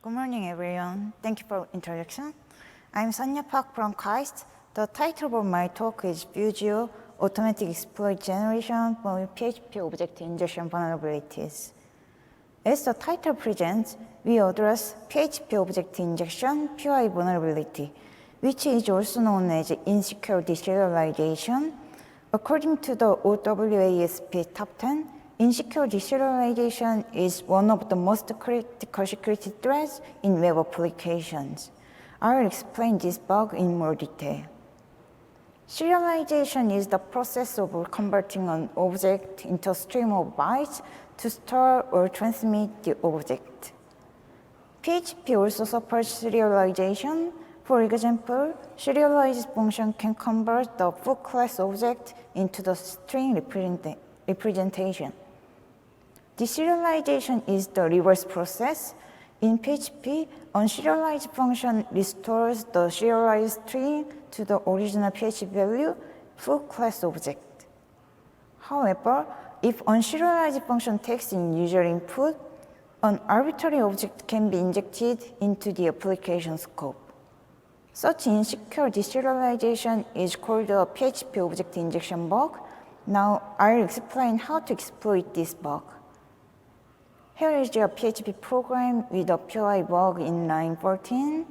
Good morning, everyone. Thank you for introduction. I'm Sunnyeo Park from KAIST. The title of my talk is FUGIO, Automatic Exploit Generation for PHP Object Injection Vulnerabilities. As the title presents, we address PHP Object Injection, POI Vulnerability, which is also known as insecure deserialization. According to the OWASP Top 10, insecure deserialization is one of the most critical security threats in web applications. I will explain this bug in more detail. Serialization is the process of converting an object into a stream of bytes to store or transmit the object. PHP also supports serialization. For example, serialize function can convert the full class object into the string representation. Deserialization is the reverse process. In PHP, unserialized function restores the serialized string to the original PHP value, full class object. However, if unserialized function takes in user input, an arbitrary object can be injected into the application scope. Such insecure deserialization is called a PHP Object Injection bug. Now, I'll explain how to exploit this bug. Here is a PHP program with a POI bug in line 14.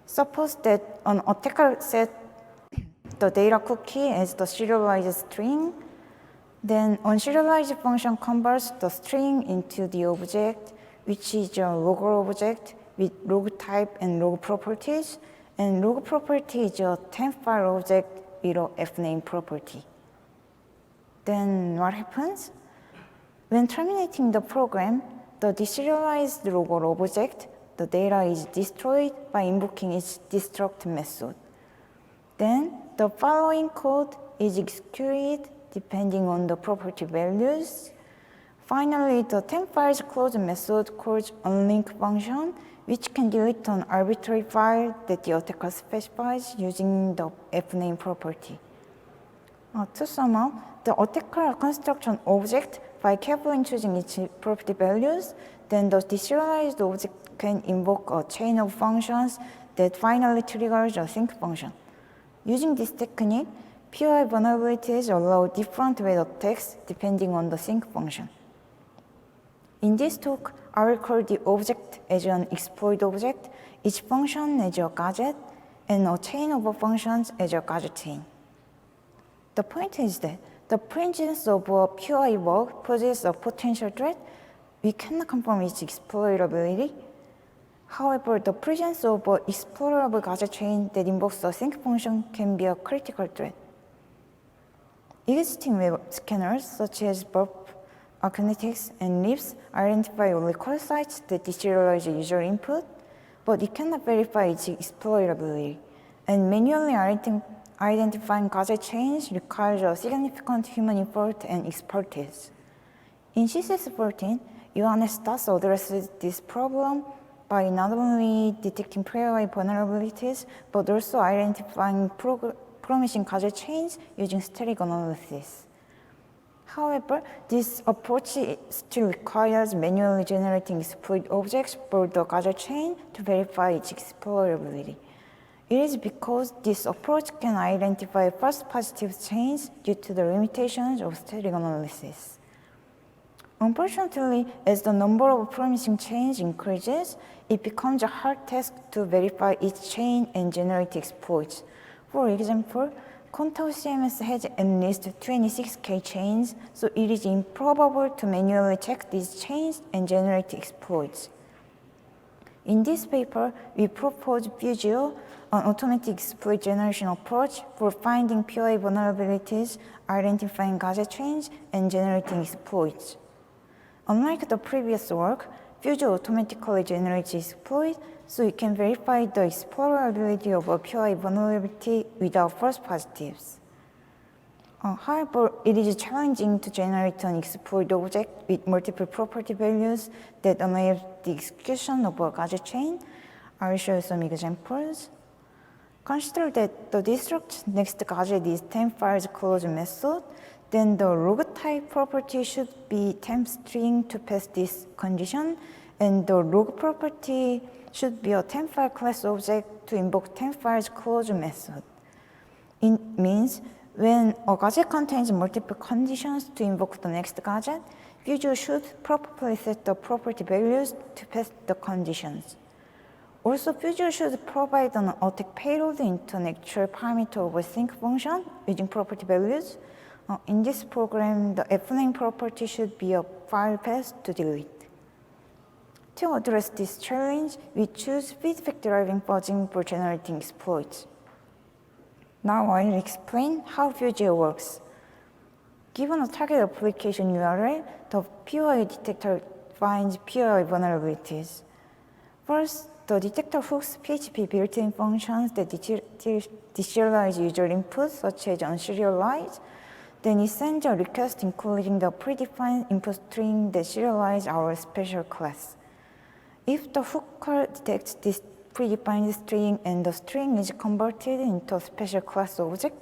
Suppose that an attacker set the data cookie as the serialized string. Then unserialized function converts the string into the object, which is a logger object with log type and log properties. And log property is a temp file object with a fname property. Then what happens? When terminating the program, the deserialized logger object, the data is destroyed by invoking its destruct method. Then the following code is executed depending on the property values. Finally, the temp file's close method calls unlink function, which can delete an arbitrary file that the attacker specifies using the fname property. To sum up, the attacker constructs an object by carefully choosing its property values. Then the deserialized object can invoke a chain of functions that finally triggers a sync function. Using this technique, POI vulnerabilities allow different weight attacks depending on the sync function. In this talk, I will call the object as an exploit object, each function as a gadget, and a chain of functions as a gadget chain. The point is that the presence of a POI bug poses a potential threat. We cannot confirm its exploitability. However, the presence of an explorable gadget chain that invokes a sync function can be a critical threat. Existing web scanners such as Burp, Arcnetics, and Lips identify only call sites that deserialize user input, but it cannot verify its exploitability. And manually identifying gadget chains requires a significant human effort and expertise. In CSS14, USENIX addresses this problem by not only detecting POI vulnerabilities, but also identifying promising gadget chains using static analysis. However, this approach still requires manually generating exploit objects for the gadget chain to verify its exploitability. It is because this approach can identify false positive chains due to the limitations of static analysis. Unfortunately, as the number of promising chains increases, it becomes a hard task to verify each chain and generate exploits. For example, Contour CMS has at least 26K chains, so it is improbable to manually check these chains and generate exploits. In this paper, we propose FUGIO, an automatic exploit generation approach for finding POI vulnerabilities, identifying gadget chains, and generating exploits. Unlike the previous work, FUGIO automatically generates exploits, so it can verify the explorability of a POI vulnerability without false positives. However, it is challenging to generate an exploit object with multiple property values that enable the execution of a gadget chain. I will show some examples. Consider that the destruct next gadget is temp file's close method. Then the log type property should be temp string to pass this condition, and the log property should be a temp-file class object to invoke temp-files close method. It means when a gadget contains multiple conditions to invoke the next gadget, FUGIO should properly set the property values to pass the conditions. Also, FUGIO should provide an attack payload into an actual parameter of a sync function using property values. In this program, the fname property should be a file path to delete. To address this challenge, we choose feedback-deriving fuzzing for generating exploits. Now I'll explain how FUGIO works. Given a target application URL, the POI detector finds POI vulnerabilities. First, the detector hooks PHP built-in functions that deserialize user input, such as unserialized. Then it sends a request including the predefined input string that serializes our special class. If the hooker detects this predefined string and the string is converted into a special class object,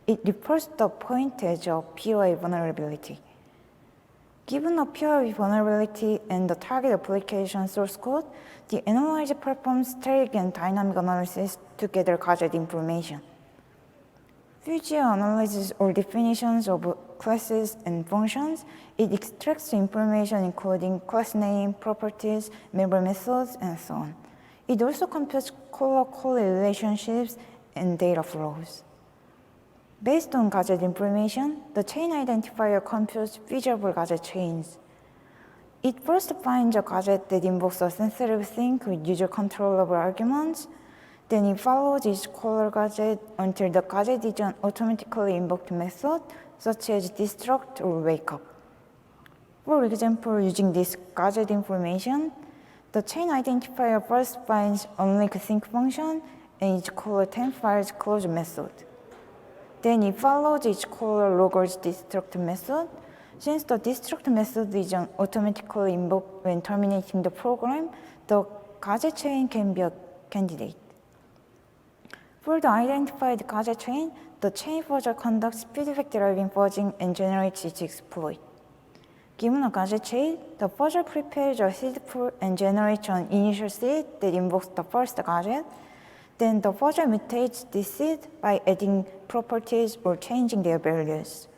it reports the point as a POI vulnerability. Given a POI vulnerability and the target application source code, the analyzer performs static and dynamic analysis to gather gadget information. FUGIO analyzes all definitions of classes and functions. It extracts information including class name, properties, member methods, and so on. It also computes caller-caller relationships and data flows. Based on gadget information, the chain identifier computes feasible gadget chains. It first finds a gadget that invokes a sensitive sync with user-controllable arguments. Then it follows each caller gadget until the gadget is an automatically invoked method, such as destruct or wake up. For example, using this gadget information, the chain identifier first finds unlinked sync function and each caller temp files close method. Then it follows each caller loggers destruct method. Since the destruct method is automatically invoked when terminating the program, the gadget chain can be a candidate. For the identified gadget chain, the chain fuzzer conducts feedback-deriving fuzzing and generates its exploit. Given a gadget chain, the fuzzer prepares a seed pool and generates an initial seed that invokes the first gadget. Then the fuzzer mutates this seed by adding properties or changing their values.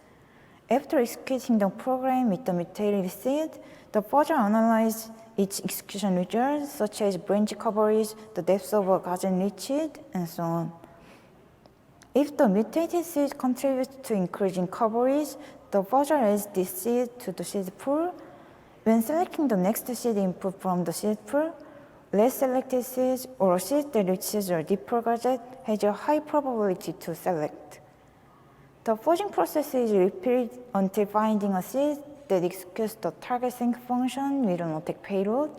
After executing the program with the mutated seed, the fuzzer analyzes its execution results, such as branch coverage, the depth of a gadget reached, and so on. If the mutated seed contributes to increasing coverage, the fuzzer adds this seed to the seed pool. When selecting the next seed input from the seed pool, less selected seeds or a seed that reaches a deeper gadget has a high probability to select. The fuzzing process is repeated until finding a seed that executes the target sync function with an attack payload.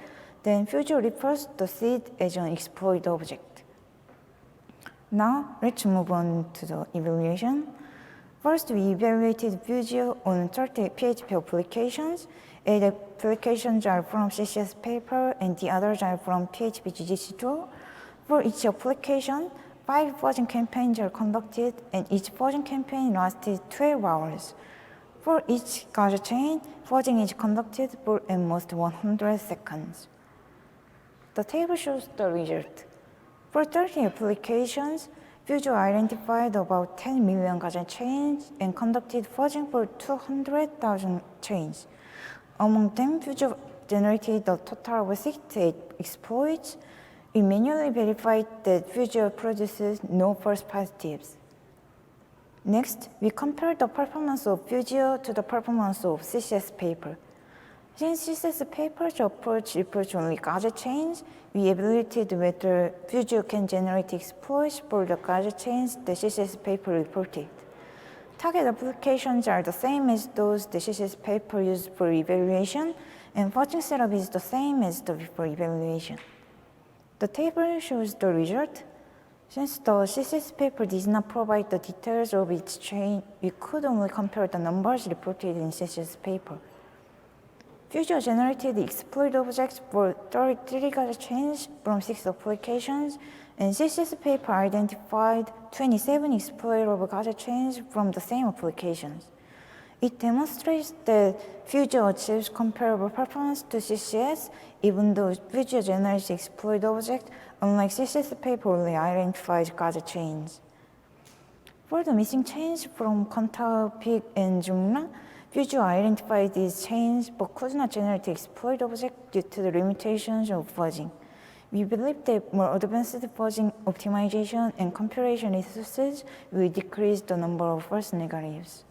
Then FUGIO refers the seed as an exploit object. Now let's move on to the evaluation. First, we evaluated FUGIO on 30 PHP applications. 8 applications are from CCS paper and the others are from PHP GGC tool. For each application, 5 fuzzing campaigns are conducted and each fuzzing campaign lasted 12 hours. For each gadget chain, fuzzing is conducted for at most 100 seconds. The table shows the result. For 30 applications, FUGIO identified about 10 million gadget chains and conducted fuzzing for 200,000 chains. Among them, FUGIO generated a total of 68 exploits. We manually verified that FUGIO produces no false positives. Next, we compared the performance of FUGIO to the performance of CCS paper. Since CCS paper's approach reports only gadget chains, we evaluated whether FUGIO can generate exploits for the gadget chains the CCS paper reported. Target applications are the same as those the CCS paper used for evaluation, and fuzzing setup is the same as the before evaluation. The table shows the result. Since the CCS paper does not provide the details of its chain, we could only compare the numbers reported in CCS paper. FUGIO generated exploit objects for 33 gadget chains from 6 applications, and CCS paper identified 27 exploitable gadget chains from the same applications. It demonstrates that FUGIO achieves comparable performance to CCS, even though FUGIO generates exploit object, unlike CCS paper only identifies gadget chains. For the missing chains from Kontao, Pig, and Jungna, FUGIO identified these chains but could not generate exploit object due to the limitations of fuzzing. We believe that more advanced fuzzing optimization and computation resources will decrease the number of false negatives.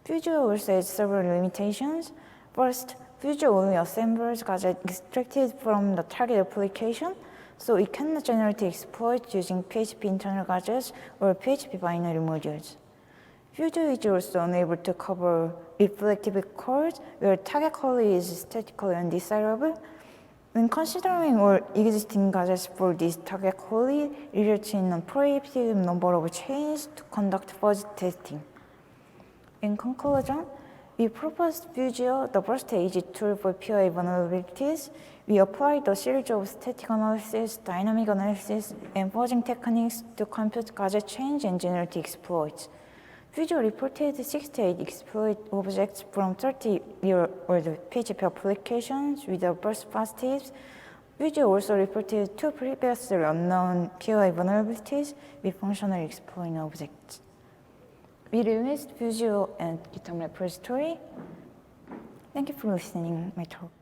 FUGIO also has several limitations. First, FUGIO only assembles gadget extracted from the target application, so it cannot generate exploits using PHP internal gadgets or PHP binary modules. FUGIO is also unable to cover reflective code where target quality is statically undesirable. When considering all existing gadgets for this target quality, results in a prohibitive number of chains to conduct fuzz testing. In conclusion, we proposed FUGIO, the first easy tool for POI vulnerabilities. We applied a series of static analysis, dynamic analysis, and fuzzing techniques to compute gadget chains and generate exploits. FUGIO reported 68 exploit objects from 30-year-old PHP applications with burst positives. FUGIO also reported 2 previously unknown POI vulnerabilities with functional exploit objects. We released FUGIO and GitHub repository. Thank you for listening to my talk.